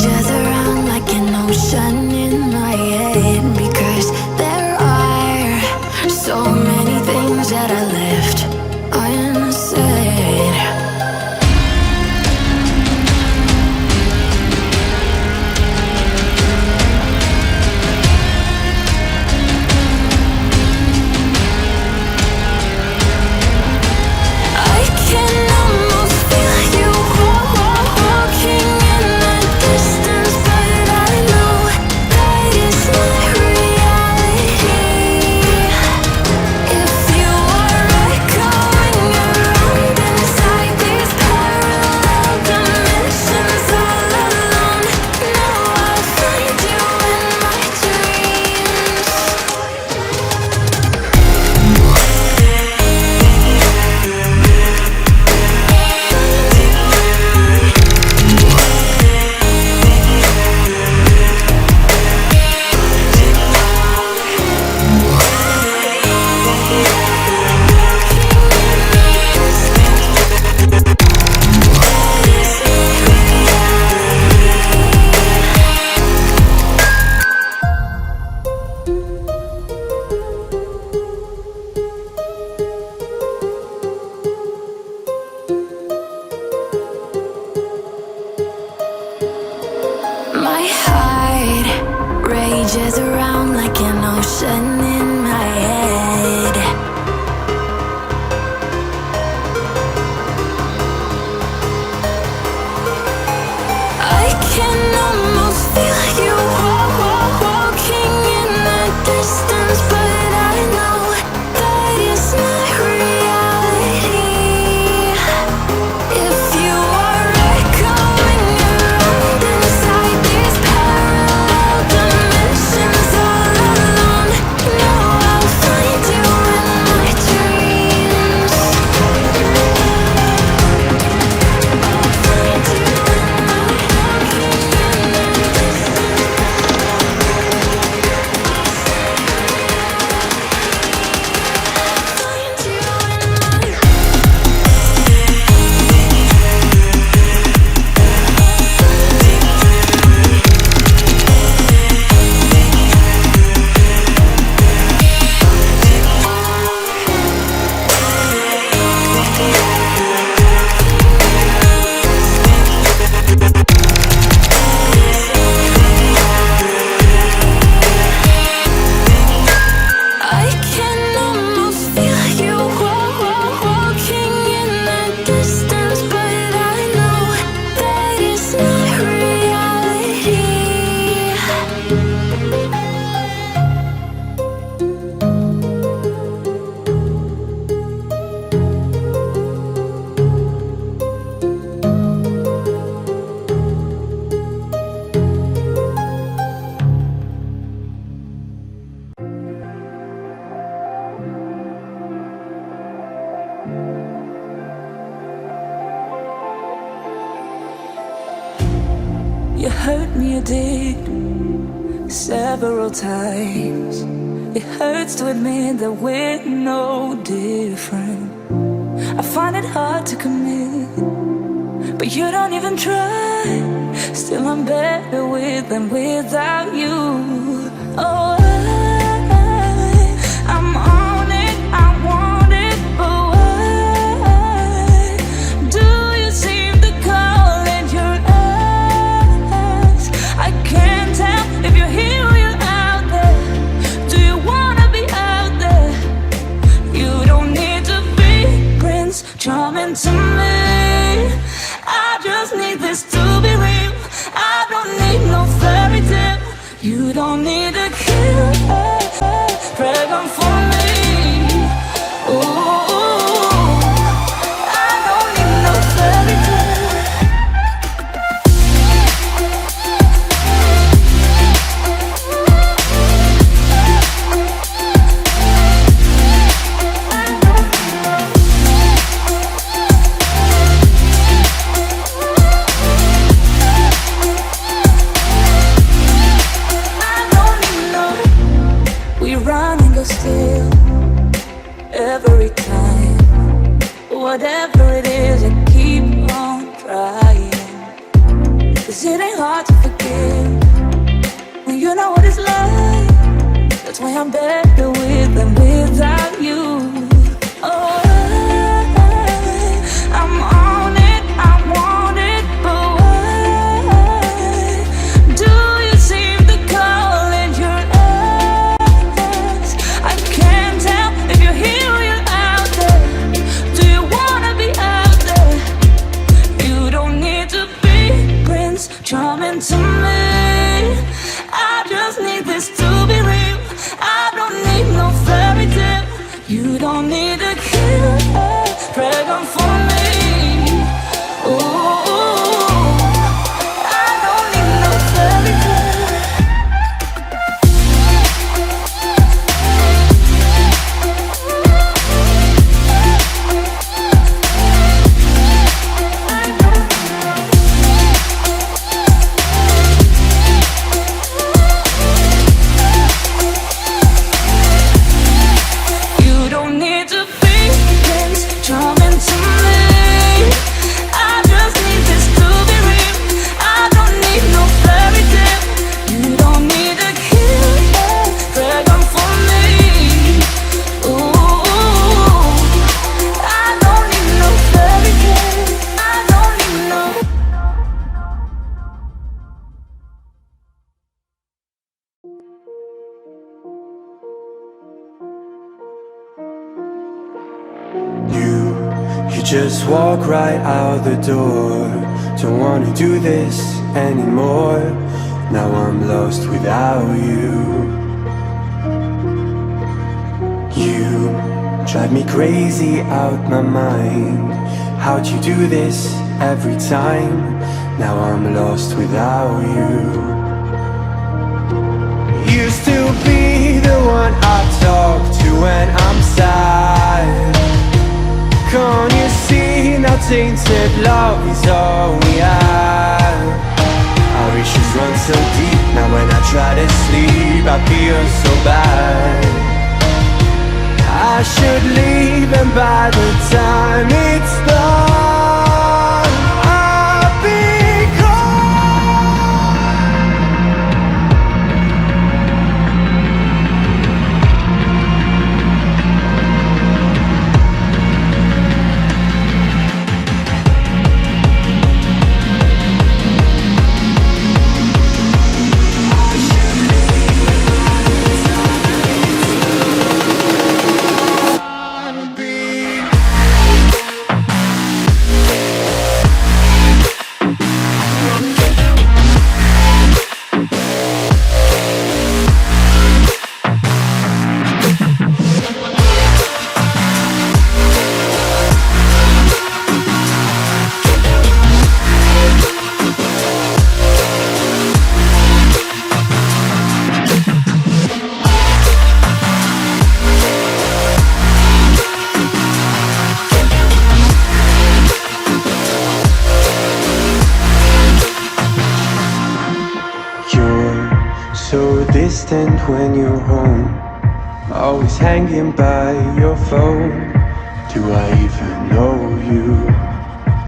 rages around like an ocean in my head, because there are so many things that I left unsaid. I can almost feel you walking in the distance, but I know that it's not reality. If you are echoing around inside these parallel dimensions all alone, now I'll find you in my dreams. My heart rages around like an ocean in my head. I can almost feel you walking in the distance, but I know that it's not reality. If you are echoing around inside these parallel dimensions all alone, now I'll find you in my dreams. I'll find you in my I can almost feel you walking in the distance, but I know that it's not reality. You hurt me, you did, several times. It hurts to admit that we're no different. I find it hard to commit, but you don't even try. Still I'm better with than without you. Oh, I'm on it, I want it, but why do you seem to call in your eyes? I can't tell if you're here or you're out there. Do you wanna be out there? You don't need to be Prince Charming to me. I just need this to be real. I don't need no fairy tale. You don't ain't hard to forgive when you know what it's like. That's why I'm better with than without you. Oh, I'm on it, I want it, but why do you seem to call it your ex? I can't tell if you're here or you're out there. Do you wanna be out there? You don't need to be Prince Charming to me. I just need this to be real. I don't need no fairy tale. You don't need a killer dragon for me. Ooh, I don't need no fairy tale. You don't need to be Prince Charming to me. I just need this to be real. I don't need no fairy tale. You don't need a killer dragon for me. Ooh, I don't need no fairy tale. I don't need no. You just walk right out the door. Don't wanna do this anymore. Now I'm lost without you. You drive me crazy out my mind. How'd you do this every time? Now I'm lost without you. Used to be the one I talk to when I'm sad. Can't you see now tainted love is all we have? Our issues run so deep. Now when I try to sleep I feel so bad. I should leave and by the time it's done I'll be gone. So distant when you're home, always hanging by your phone. Do I even know you?